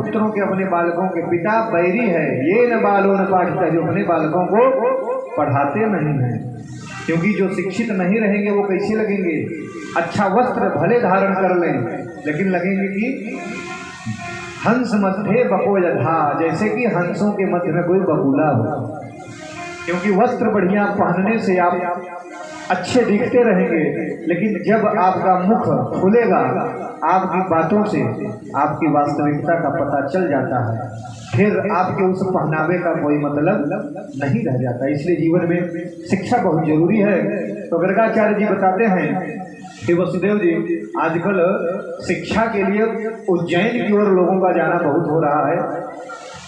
पुत्रों के, अपने बालकों के पिता बैरी है। ये न बालों न पाठिता, जो अपने बालकों को पढ़ाते नहीं हैं। क्योंकि जो शिक्षित नहीं रहेंगे वो कैसे लगेंगे? अच्छा वस्त्र भले धारण कर लें, लेकिन लगेंगे कि हंस मध्य बको यथा, जैसे कि हंसों के मध्य में कोई बकुला हो। क्योंकि वस्त्र बढ़िया पहनने से आप अच्छे दिखते रहेंगे, लेकिन जब आपका मुख खुलेगा, आपकी बातों से आपकी वास्तविकता का पता चल जाता है, फिर आपके उस पहनावे का कोई मतलब नहीं रह जाता। इसलिए जीवन में शिक्षा बहुत जरूरी है। तो गर्गाचार्य जी बताते हैं कि वसुदेव जी, आजकल शिक्षा के लिए उज्जैन की ओर लोगों का जाना बहुत हो रहा है।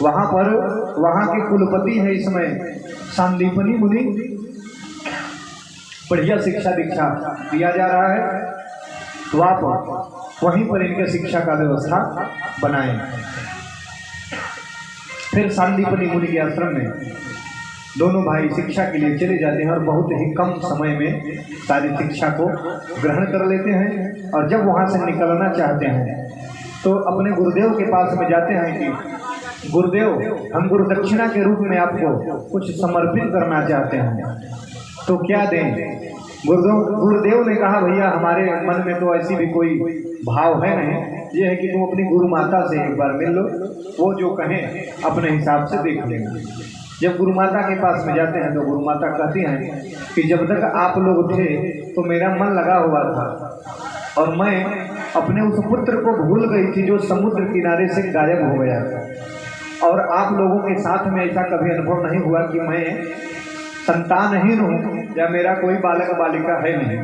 वहाँ पर वहाँ के कुलपति हैं इस समय संदीपनी मुनि, बढ़िया शिक्षा दीक्षा दिया जा रहा है। तो आप वहीं पर इनके शिक्षा का व्यवस्था बनाएं। फिर संदीपनी मुनि के आश्रम में दोनों भाई शिक्षा के लिए चले जाते हैं और बहुत ही कम समय में सारी शिक्षा को ग्रहण कर लेते हैं। और जब वहाँ से निकलना चाहते हैं तो अपने गुरुदेव के पास में जाते हैं कि गुरुदेव, हम गुरु दक्षिणा के रूप में आपको कुछ समर्पित करना चाहते हैं, तो क्या दें? गुरुदेव ने कहा, भैया हमारे मन में तो ऐसी भी कोई भाव है नहीं, ये है कि तुम अपनी गुरु माता से एक बार मिल लो, वो जो कहें अपने हिसाब से देख लेंगे। जब गुरु माता के पास में जाते हैं तो गुरु माता कहती हैं कि जब तक आप लोग थे तो मेरा मन लगा हुआ था और मैं अपने उस पुत्र को भूल गई थी जो समुद्र किनारे से गायब हो गया था। और आप लोगों के साथ में ऐसा कभी अनुभव नहीं हुआ कि मैं संतानहीन हूँ या मेरा कोई बालक बालिका है नहीं।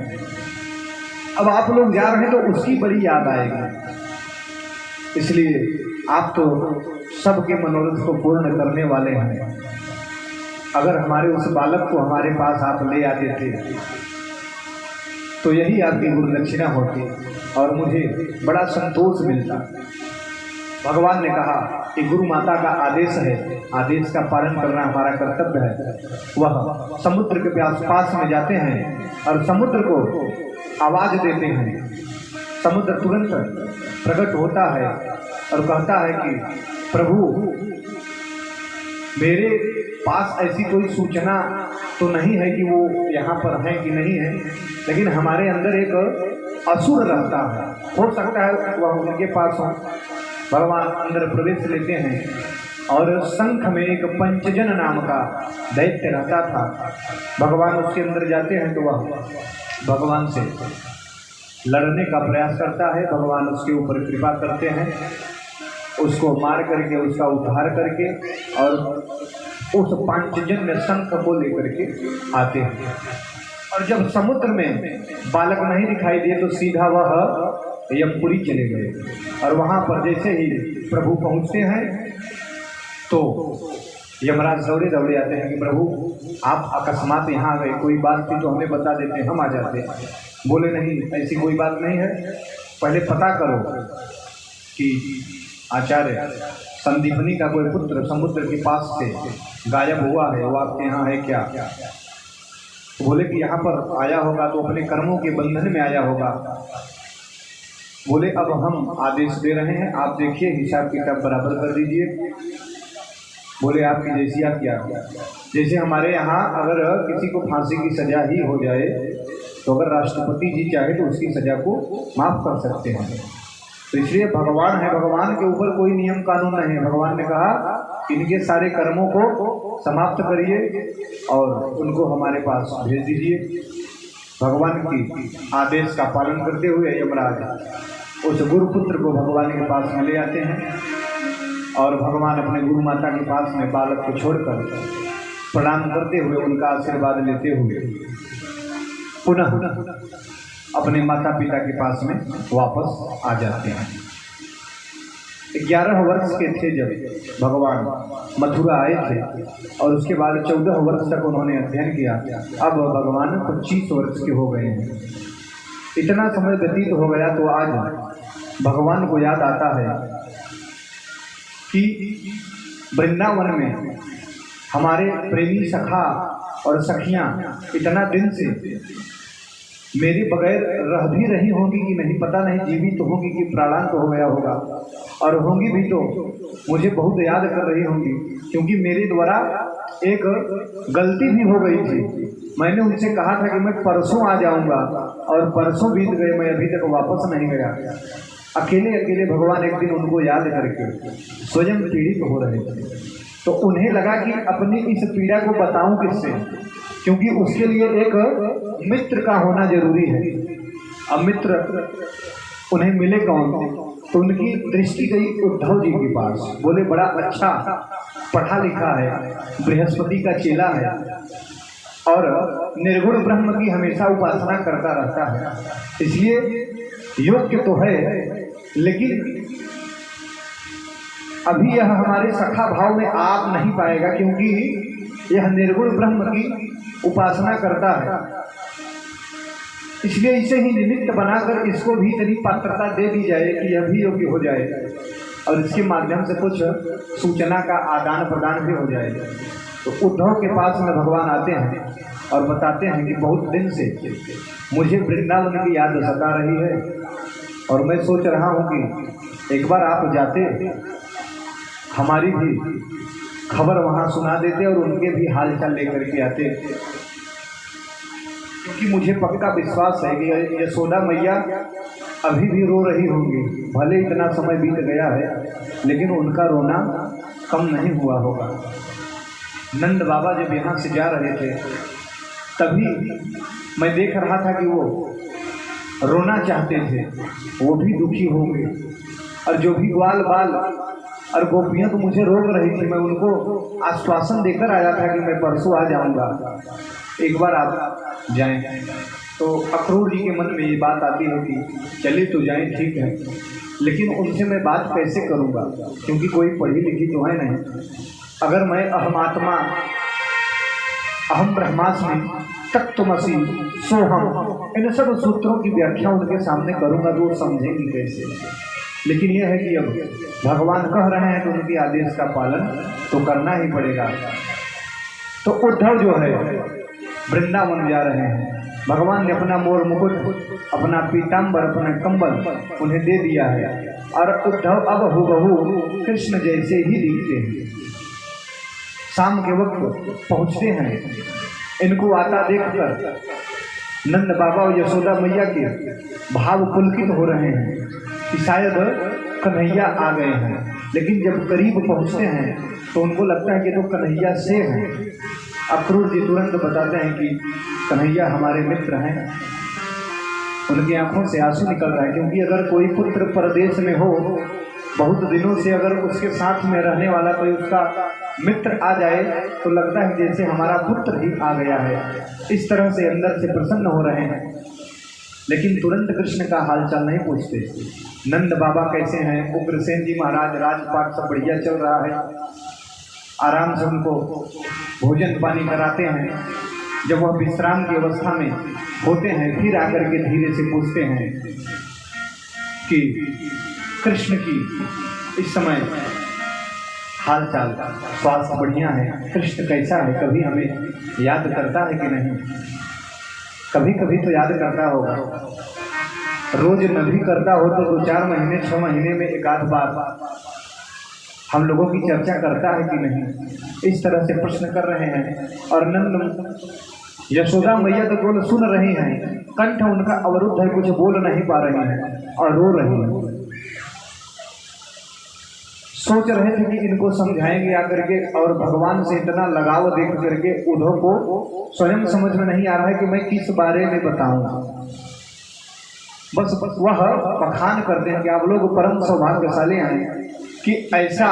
अब आप लोग जा रहे हैं तो उसकी बड़ी याद आएगी। इसलिए आप तो सबके मनोरथ को पूर्ण करने वाले हैं। अगर हमारे उस बालक को हमारे पास आप ले आते थे तो यही आपकी गुरु दक्षिणा होती और मुझे बड़ा संतोष मिलता। भगवान ने कहा कि गुरु माता का आदेश है, आदेश का पालन करना हमारा कर्तव्य है। वह समुद्र के पास में जाते हैं और समुद्र को आवाज देते हैं। समुद्र तुरंत प्रकट होता है और कहता है कि प्रभु, मेरे पास ऐसी कोई सूचना तो नहीं है कि वो यहाँ पर है कि नहीं है, लेकिन हमारे अंदर एक असुर रहता है, हो सकता है वह उनके पास हो। भगवान अंदर प्रवेश लेते हैं और शंख में एक पंचजन नाम का दैत्य रहता था। भगवान उसके अंदर जाते हैं तो वह भगवान से लड़ने का प्रयास करता है। भगवान उसके ऊपर कृपा करते हैं, उसको मार करके उसका उद्धार करके और उस पांचजन्य शंख को लेकर के आते हैं। और जब समुद्र में बालक नहीं दिखाई दिए तो सीधा वह यमपुरी चले गए। और वहाँ पर जैसे ही प्रभु पहुँचते हैं तो यमराज दौड़े दौड़े आते हैं कि प्रभु, आप अकस्मात यहाँ आ गए, कोई बात थी तो हमें बता देते, हम आ जाते। बोले नहीं, ऐसी कोई बात नहीं है, पहले पता करो कि आचार्य संदीपनी का कोई पुत्र समुद्र के पास से गायब हुआ है, वो आपके यहाँ है क्या? तो बोले कि यहाँ पर आया होगा तो अपने कर्मों के बंधन में आया होगा। बोले अब हम आदेश दे रहे हैं, आप देखिए हिसाब किताब बराबर कर दीजिए। बोले आपकी जैसी आज्ञा। जैसे हमारे यहाँ अगर किसी को फांसी की सजा ही हो जाए तो अगर राष्ट्रपति जी चाहे तो उसकी सजा को माफ़ कर सकते हैं। तो इसलिए भगवान है, भगवान के ऊपर कोई नियम कानून नहीं है। भगवान ने कहा इनके सारे कर्मों को समाप्त करिए और उनको हमारे पास भेज दीजिए। भगवान की आदेश का पालन करते हुए यमराज उस गुरुपुत्र को भगवान के पास में ले आते हैं और भगवान अपने गुरु माता के पास में बालक को छोड़कर प्रणाम करते हुए उनका आशीर्वाद लेते हुए पुनः अपने माता पिता के पास में वापस आ जाते हैं। 11 वर्ष के थे जब भगवान मथुरा आए थे और उसके बाद 14 वर्ष तक उन्होंने अध्ययन किया। अब भगवान 25 वर्ष के हो गए हैं। इतना समय व्यतीत हो गया तो आज भगवान को याद आता है कि वृंदावन में हमारे प्रेमी सखा और सखियां इतना दिन से मेरे बगैर रह भी रही होंगी कि नहीं पता नहीं, जीवित तो होगी कि प्राणांत हो गया होगा। और होंगी भी तो मुझे बहुत याद कर रही होंगी, क्योंकि मेरे द्वारा एक गलती भी हो गई थी। मैंने उनसे कहा था कि मैं परसों आ जाऊंगा और परसों बीत गए, मैं अभी तक वापस नहीं गया। अकेले अकेले भगवान एक दिन उनको याद करके स्वयं पीड़ित हो रहे थे, तो उन्हें लगा कि अपनी इस पीड़ा को बताऊं किससे, क्योंकि उसके लिए एक मित्र का होना जरूरी है। अब मित्र उन्हें मिले कौन? तो उनकी दृष्टि गई उद्धव जी के पास। बोले बड़ा अच्छा पढ़ा लिखा है, बृहस्पति का चेला है और निर्गुण ब्रह्म की हमेशा उपासना करता रहता है, इसलिए योग्य तो है, लेकिन अभी यह हमारे सखा भाव में आ नहीं पाएगा, क्योंकि यह निर्गुण ब्रह्म की उपासना करता है। इसलिए इसे ही निमित्त बनाकर इसको भी इतनी पात्रता दे दी जाए कि यह भी योग्य हो जाए और इसके माध्यम से कुछ सूचना का आदान प्रदान भी हो जाए। तो उद्धव के पास में भगवान आते हैं और बताते हैं कि बहुत दिन से मुझे वृंदावन की याद सता रही है और मैं सोच रहा हूँ कि एक बार आप जाते, हमारी भी खबर वहाँ सुना देते और उनके भी हाल चाल लेकर के आते, क्योंकि मुझे पक्का विश्वास है कि यशोदा मैया अभी भी रो रही होंगी। भले इतना समय बीत गया है लेकिन उनका रोना कम नहीं हुआ होगा। नंद बाबा जब यहाँ से जा रहे थे तभी मैं देख रहा था कि वो रोना चाहते थे, वो भी दुखी होंगे, और जो भी ग्वाल बाल और गोपियाँ तो मुझे रोक रही थी, मैं उनको आश्वासन देकर आया था कि मैं परसों आ जाऊंगा, एक बार आप जाएं। तो अक्रूर जी के मन में ये बात आती है कि चलिए तो जाएं, ठीक है, लेकिन उनसे मैं बात कैसे करूंगा, क्योंकि कोई पढ़ी लिखी तो है नहीं। अगर मैं अहमात्मा, अहम ब्रह्मास्मि, तत्त्वमसि, सोहम, इन सब सूत्रों की व्याख्या उनके सामने करूंगा तो वो समझेंगी कैसे। लेकिन यह है कि अब भगवान कह रहे हैं तो उनके आदेश का पालन तो करना ही पड़ेगा। तो उद्धव जो है वृंदावन जा रहे हैं, भगवान ने अपना मोर मुकुट, अपना पीताम्बर, अपना कंबल उन्हें दे दिया है और उद्धव अब हूबहू कृष्ण जैसे ही दिखते हैं। शाम के वक्त पहुंचते हैं, इनको आता देखकर नंद बाबा और यशोदा मैया के भाव पुलकित हो रहे हैं कि शायद कन्हैया आ गए हैं, लेकिन जब करीब पहुंचते हैं तो उनको लगता है कि तो कन्हैया से हैं। अक्रूर जी तुरंत बताते हैं कि कन्हैया हमारे मित्र हैं। उनकी आंखों से आंसू निकल रहा है, क्योंकि अगर कोई पुत्र परदेश में हो, बहुत दिनों से अगर उसके साथ में रहने वाला कोई उसका मित्र आ जाए तो लगता है जैसे हमारा पुत्र ही आ गया है। इस तरह से अंदर से प्रसन्न हो रहे हैं, लेकिन तुरंत कृष्ण का हालचाल नहीं पूछते। नंद बाबा कैसे हैं, उग्रसेन जी महाराज, राजपाट सब बढ़िया चल रहा है, आराम से उनको भोजन पानी कराते हैं। जब वह विश्राम की अवस्था में होते हैं फिर आकर के धीरे से पूछते हैं कि कृष्ण की इस समय हाल चाल, स्वास्थ्य बढ़िया है, कृष्ण कैसा है, कभी हमें याद करता है कि नहीं। कभी कभी तो याद करता होगा, रोज न भी करता हो तो 2-4 महीने 6 महीने में एक आध बार हम लोगों की चर्चा करता है कि नहीं। इस तरह से प्रश्न कर रहे हैं और नंद यशोदा मैया तो केवल सुन रही हैं, कंठ उनका अवरुद्ध है, कुछ बोल नहीं पा रही हैं और रो रही हैं। सोच रहे थे कि इनको समझाएंगे आकर के, और भगवान से इतना लगाव देख करके उद्धव को स्वयं समझ में नहीं आ रहा है कि मैं किस बारे में बताऊं। बस वह बखान करते हैं कि आप लोग परम सौभाग्यशाली हैं कि ऐसा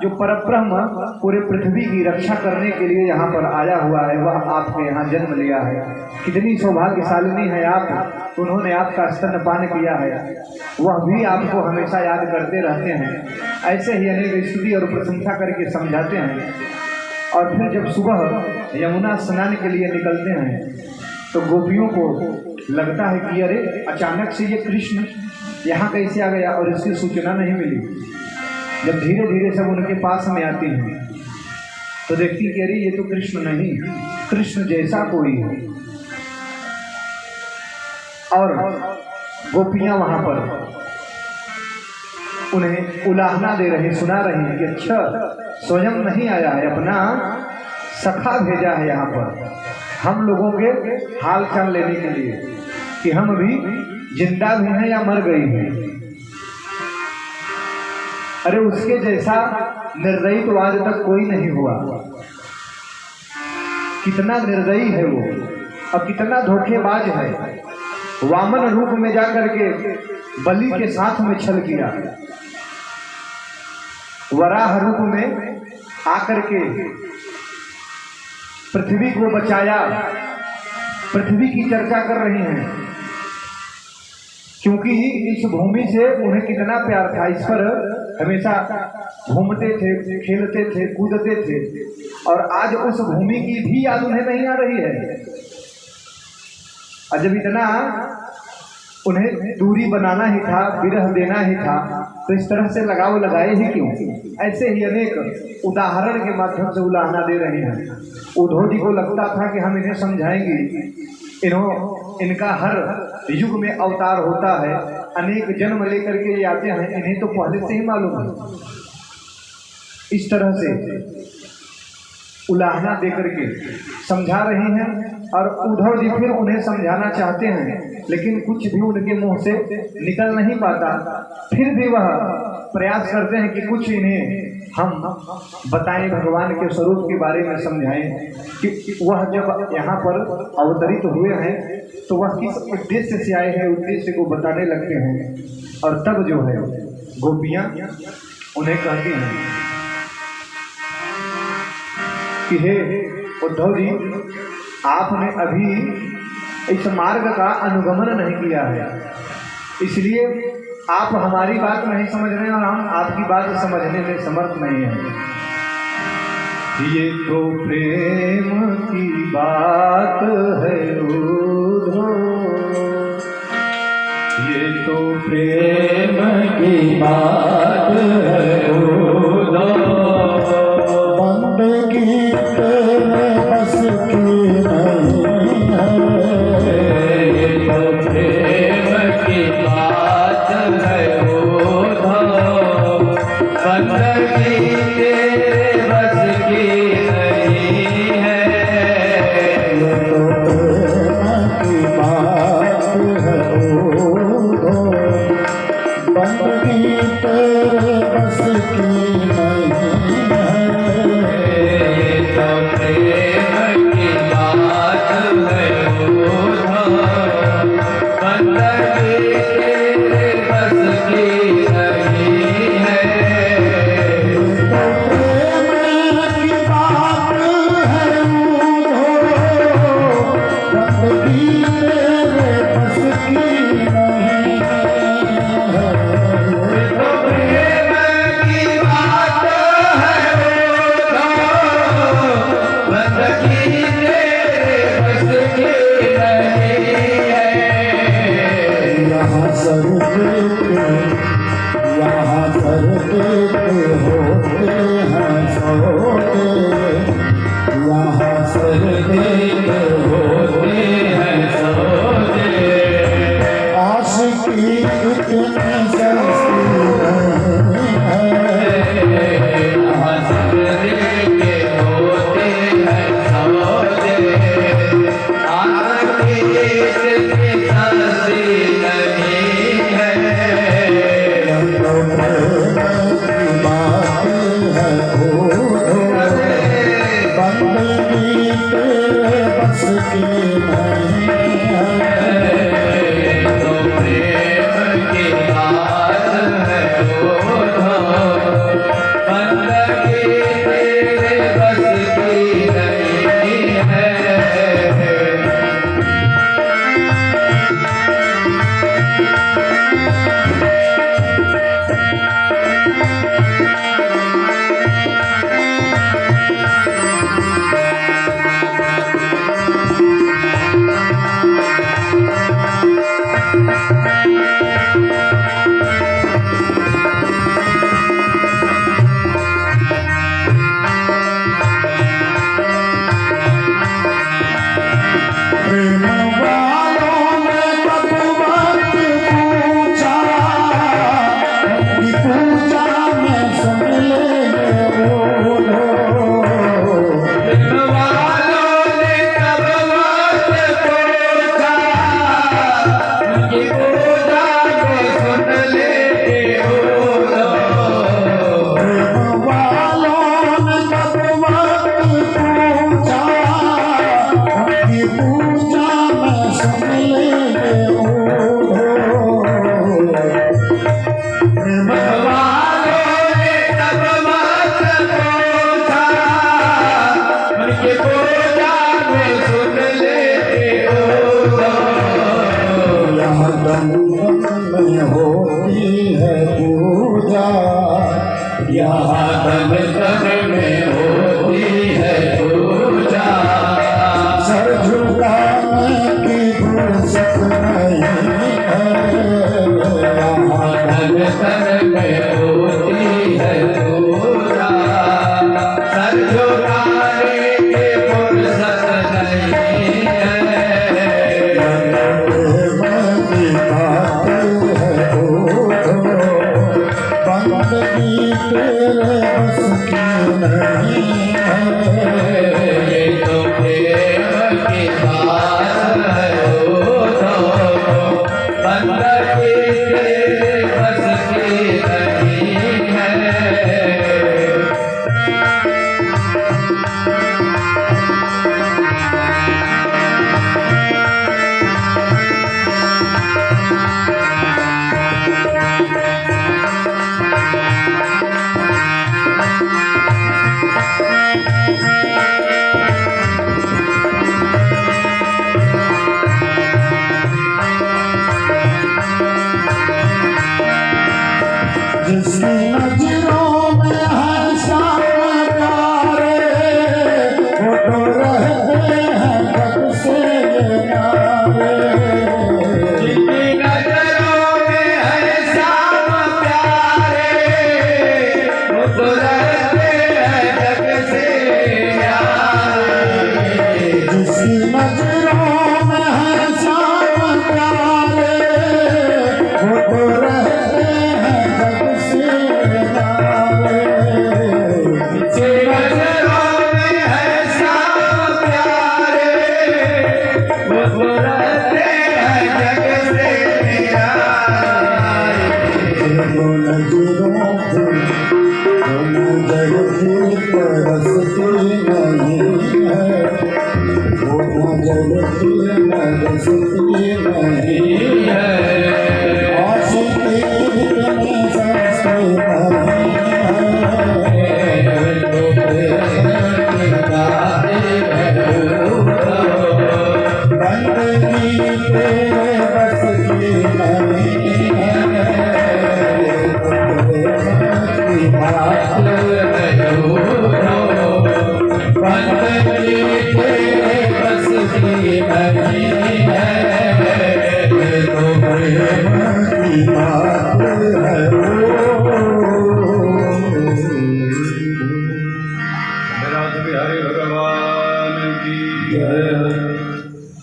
जो परब्रह्म पूरे पृथ्वी की रक्षा करने के लिए यहाँ पर आया हुआ है, वह आपके यहाँ जन्म लिया है। कितनी सौभाग्यशालिनी है आप, उन्होंने आपका स्तनपान किया है, वह भी आपको हमेशा याद करते रहते हैं। ऐसे ही अनेक स्तुति और प्रशंसा करके समझाते हैं। और फिर जब सुबह यमुना स्नान के लिए निकलते हैं तो गोपियों को लगता है कि अरे अचानक से ये कृष्ण यहाँ कैसे आ गया और इसकी सूचना नहीं मिली। जब धीरे धीरे सब उनके पास में आती हैं तो देखती कि अरे ये तो कृष्ण नहीं, कृष्ण जैसा कोई है। और गोपियां वहां पर उन्हें उलाहना दे रहे, सुना रहे हैं कि अच्छा स्वयं नहीं आया है, अपना सखा भेजा है यहाँ पर हम लोगों के हाल चाल लेने के लिए कि हम अभी जिंदा भी हैं या मर गई हैं। अरे उसके जैसा निर्दयी तो आज तक कोई नहीं हुआ। कितना निर्दयी है वो और कितना धोखेबाज है। वामन रूप में जाकर के बलि के साथ में छल किया, वराह रूप में आकर के पृथ्वी को बचाया। पृथ्वी की चर्चा कर रहे हैं क्योंकि इस भूमि से उन्हें कितना प्यार था। इस पर हमेशा घूमते थे, खेलते थे, कूदते थे और आज उस भूमि की भी याद उन्हें नहीं आ रही है। और जब इतना उन्हें दूरी बनाना ही था, विरह देना ही था, तो इस तरह से लगाव लगाए ही क्यों। ऐसे ही अनेक उदाहरण के माध्यम से उलाहना दे रहे हैं। उद्धव जी को लगता था कि हम इन्हें समझाएंगे, इनका हर युग में अवतार होता है, अनेक जन्म लेकर के ये आते हैं, इन्हें तो पहले से ही मालूम है। इस तरह से उलाहना देकर के समझा रहे हैं और उद्धव जी फिर उन्हें समझाना चाहते हैं, लेकिन कुछ भी उनके मुंह से निकल नहीं पाता। फिर भी वह प्रयास करते हैं कि कुछ इन्हें हम बताएं, भगवान के स्वरूप के बारे में समझाएं कि वह जब यहाँ पर अवतरित हुए हैं तो वह किस उद्देश्य से आए हैं, उद्देश्य को बताने लगते हैं। और तब जो है गोपियाँ उन्हें कहती हैं कि हे उद्धव जी, आपने अभी इस मार्ग का अनुगमन नहीं किया है, इसलिए आप हमारी बात नहीं समझ रहे और हम आपकी बात समझने में समर्थ नहीं हैं। ये तो प्रेम की बात है उद्धव, ये तो प्रेम की बात है उद्धव, बंदगी तेरे बस की नहीं है। ये तो प्रेम की बात है उद्धव, बंदगी तेरे बस की नहीं है। ये तो प्रेम की बात है उद्धव, बंदगी तेरे बस की नहीं है। ये तो प्रेम की बात है उद्धव, बंदगी तेरे बस की नहीं है। तन तन में होती है पूजा, सर झुकाने की फुर्सत नहीं है, तन तन में होती है पूजा, सर झुकाने की फुर्सत नहीं है, बंदगी तेरे बस की नहीं है, ये तो प्रेम की बात है बंदगी तेरे बस की नहीं है। जिसकी नजरों में है श्याम प्यारे, वो तो रहते हैं जग से न्यारे, जिसकी नजरों में है श्याम प्यारे, वो तो रहते हैं जग से न्यारे, जिसकी नजरों में है श्याम प्यारे, वो तो रहते हैं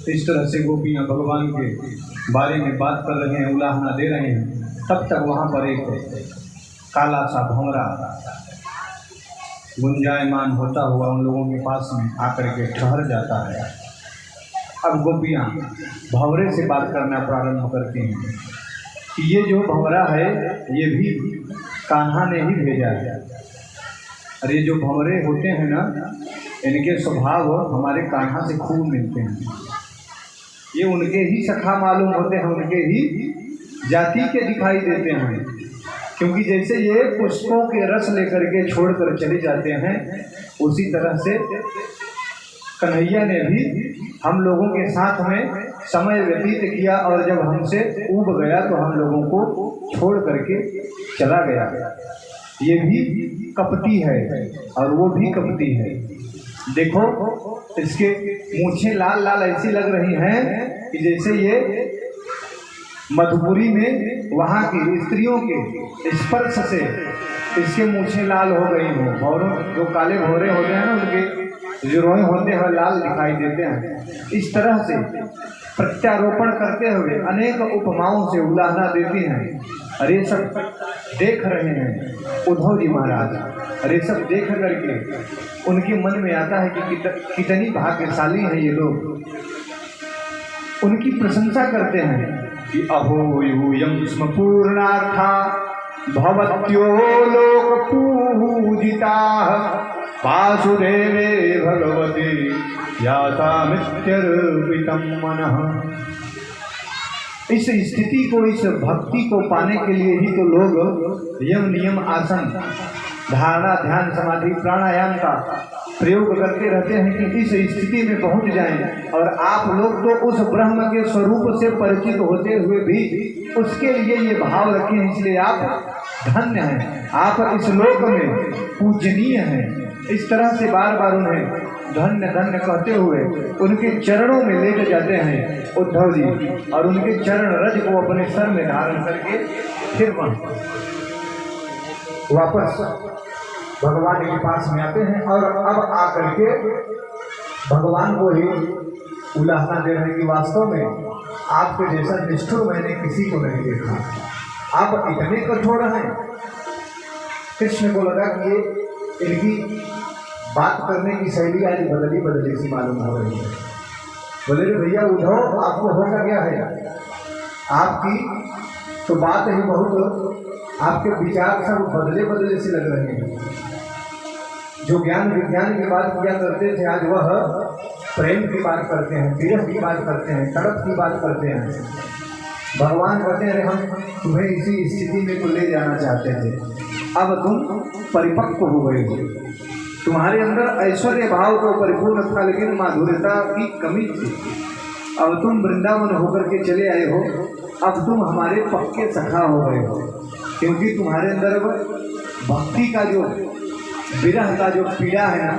इस तरह से गोपियाँ भगवान के बारे में बात कर रहे हैं, उलाहना दे रहे हैं। तब तक वहाँ पर एक काला सा भंवरा गुंजायमान होता हुआ उन लोगों के पास में आकर के ठहर जाता है। अब गोपियाँ भंवरे से बात करना प्रारंभ करती हैं कि ये जो भंवरा है ये भी कान्हा ने ही भेजा है। अरे जो भंवरे होते हैं ना, इनके स्वभाव हमारे कान्हा से खूब मिलते हैं। ये उनके ही सखा मालूम होते हैं, उनके ही जाति के दिखाई देते हैं। क्योंकि जैसे ये पुष्पों के रस लेकर के छोड़कर चले जाते हैं, उसी तरह से कन्हैया ने भी हम लोगों के साथ में समय व्यतीत किया और जब हमसे ऊब गया तो हम लोगों को छोड़ करके चला गया। ये भी कपटी है और वो भी कपटी है। देखो इसके मूछें लाल लाल ऐसी लग रही हैं कि जैसे ये मधुपुरी में वहाँ की स्त्रियों के स्पर्श से इसके मूछें लाल हो गई हो। भौरों जो काले भौरे होते हैं ना, उनके जो रोए होते हैं लाल दिखाई देते हैं। इस तरह से प्रत्यारोपण करते हुए अनेक उपमाओं से उलाहना देती हैं। अरे सब देख रहे हैं उद्धव जी महाराज, अरे सब देख करके उनके मन में आता है कि कितनी भाग्यशाली है ये लोग। उनकी प्रशंसा करते हैं कि अहो यूयं स्म पूर्णार्था भवत्यो लोक पूजिता वासुदेवे भगवती यातामित्यर्पितं मनः। इस स्थिति को, इस भक्ति को पाने के लिए ही तो लोग यम नियम आसन धारणा ध्यान समाधि प्राणायाम का प्रयोग करते रहते हैं कि इस स्थिति में पहुंच जाएं। और आप लोग तो उस ब्रह्म के स्वरूप से परिचित होते हुए भी उसके लिए ये भाव रखे हैं, इसलिए आप धन्य हैं। आप इस लोक में पूजनीय हैं। इस तरह से बार बार उन्हें धन्य धन्य कहते हुए उनके चरणों में लेट जाते हैं उद्धव जी, और उनके चरण रज को अपने सर में धारण करके फिर वापस भगवान के पास में आते हैं। और अब आकर के भगवान को ही उलाहना दे रहे कि वास्तव में आपके जैसा निष्ठुर मैंने किसी को नहीं देखा, आप इतने कठोर हैं। कृष्ण को लगा कि ये इनकी बात करने की शैली आज बदली सी मालूम हो रही है। बोले रे भैया उद्धव, आपको होगा क्या है? आपकी तो बात ही बहुत, आपके विचार सब बदले से लग रहे हैं। जो ज्ञान विज्ञान की बात किया करते थे, आज वह प्रेम की बात करते हैं, विरह की बात करते हैं, तड़प की बात करते हैं। भगवान कहते हैं हम तुम्हें इसी स्थिति में तो ले जाना चाहते थे, अब तुम परिपक्व हो गए हो। तुम्हारे अंदर ऐश्वर्य भाव को परिपूर्ण था, लेकिन माधुर्यता की कमी थी। अब तुम वृंदावन होकर के चले आए हो, अब तुम हमारे पक्के सखा हो गए हो, क्योंकि तुम्हारे अंदर भक्ति का जो विरह का जो पीड़ा है ना,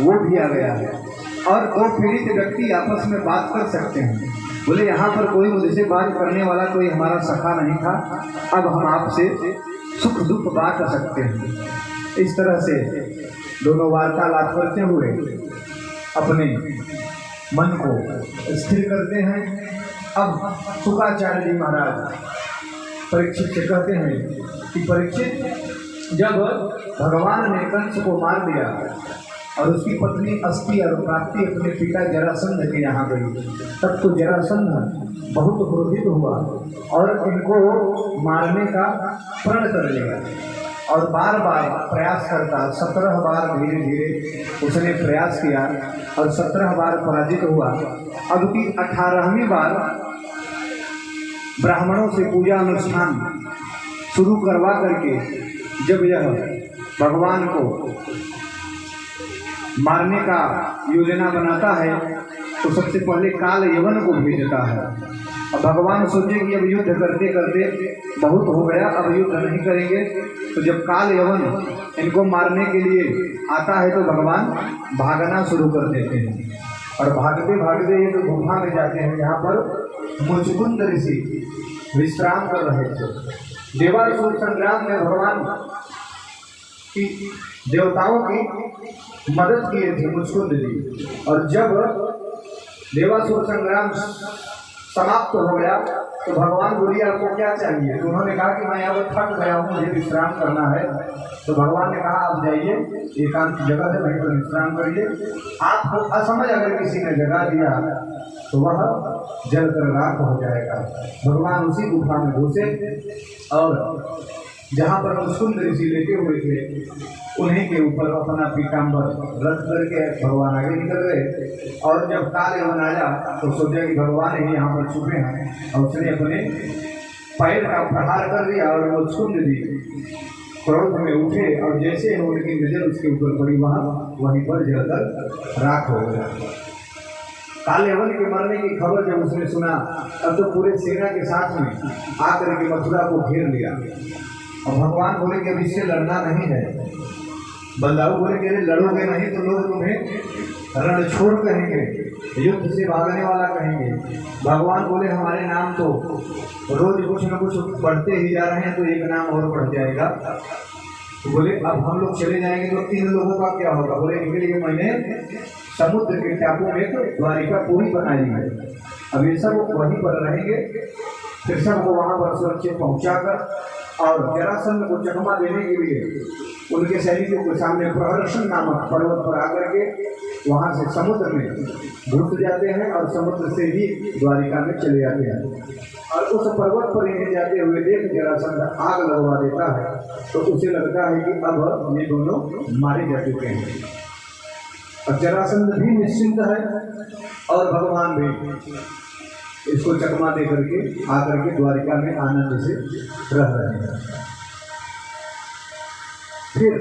वो भी आ गया है। और दो पीड़ित व्यक्ति आपस में बात कर सकते हैं। बोले यहाँ पर कोई मुझसे बात करने वाला कोई हमारा सखा नहीं था, अब हम आपसे सुख दुख बात कर सकते हैं। इस तरह से दोनों वार्तालाप करते हुए अपने मन को स्थिर करते हैं। अब शुक्राचार्य जी महाराज परीक्षित से कहते हैं कि परीक्षित, जब भगवान ने कंस को मार दिया और उसकी पत्नी अस्ति और प्राप्ति अपने पिता जरासंध के यहाँ गई, तब तो जरासंध बहुत क्रोधित हुआ और इनको मारने का प्रण कर लिया और बार बार प्रयास करता। 17 बार धीरे धीरे उसने प्रयास किया और 17 बार पराजित हुआ। अब की 18वीं बार ब्राह्मणों से पूजा अनुष्ठान शुरू करवा करके जब यह भगवान को मारने का योजना बनाता है, तो सबसे पहले काल यवन को भेजता है। अब भगवान सोचे कि अब युद्ध करते करते बहुत हो गया, अब युद्ध नहीं करेंगे। तो जब काल यवन इनको मारने के लिए आता है, तो भगवान भागना शुरू कर देते हैं और भागते भागते ये तो गुफा में जाते हैं, जहाँ पर मुचकुंद ऋषि विश्राम कर रहे थे। देवासुर संग्राम में भगवान की देवताओं की मदद किए थे मुचकुंद जी, और जब देवासुर संग्राम समाप्त हो गया तो भगवान बोलिए आपको क्या चाहिए? तो उन्होंने कहा कि मैं अब थक गया हूँ, मुझे विश्राम करना है। तो भगवान ने कहा आप जाइए, एकांत जगह है, वहीं पर विश्राम करिए। आपको असमझ अगर किसी ने जगा दिया तो वह जल कर राख हो जाएगा। भगवान उसी गुफा में घुसे और जहाँ पर मुचकुंद ऋषि लेटे हुए थे, उन्हीं के ऊपर अपना पीताम्बर रख करके भगवान आगे निकल गए। और जब काल यवन आया तो सोचा कि भगवान ही यहाँ पर छुपे हैं, और उसने अपने पैर का प्रहार कर दिया और मुचकुंद जी क्रोध में उठे और जैसे उनकी नजर उसके ऊपर पड़ी, वहीं पर जलकर राख हो गया। काल यवन के मरने की खबर जब उसने सुना, अब तो पूरे सेना के साथ में आकर के मथुरा को घेर लिया। और भगवान बोले कि अब इससे लड़ना नहीं है। बंदाऊ बोले कि लड़ोगे नहीं तो लोग तुम्हें रण छोड़ कहेंगे, युद्ध से भागने वाला कहेंगे। भगवान बोले हमारे नाम तो रोज कुछ न कुछ बढ़ते ही जा रहे हैं, तो एक नाम और बढ़ जाएगा। तो बोले अब हम लोग चले जाएंगे तो 3 लोगों का क्या होगा? बोले इनके लिए मैंने समुद्र के टापू में तो द्वारिका पूरी बनाई है, अब ये सब वहीं पर रहेंगे। फिर सबको वहाँ पर सुरक्षित पहुँचाकर और जरासंध को चकमा देने के लिए उनके सैनिकों के सामने प्रहर्षण नामक पर्वत पर आकर के वहाँ से समुद्र में घुस जाते हैं और समुद्र से ही द्वारिका में चले जाते हैं। और उस पर्वत पर इन्हें जाते हुए देख जरासंध आग लगवा देता है, तो उसे लगता है कि अब ये दोनों मारे जा चुके हैं। और जरासंध भी निश्चिंत है और भगवान भी इसको चकमा दे करके आकर के द्वारिका में आनंद से रह रहे हैं। फिर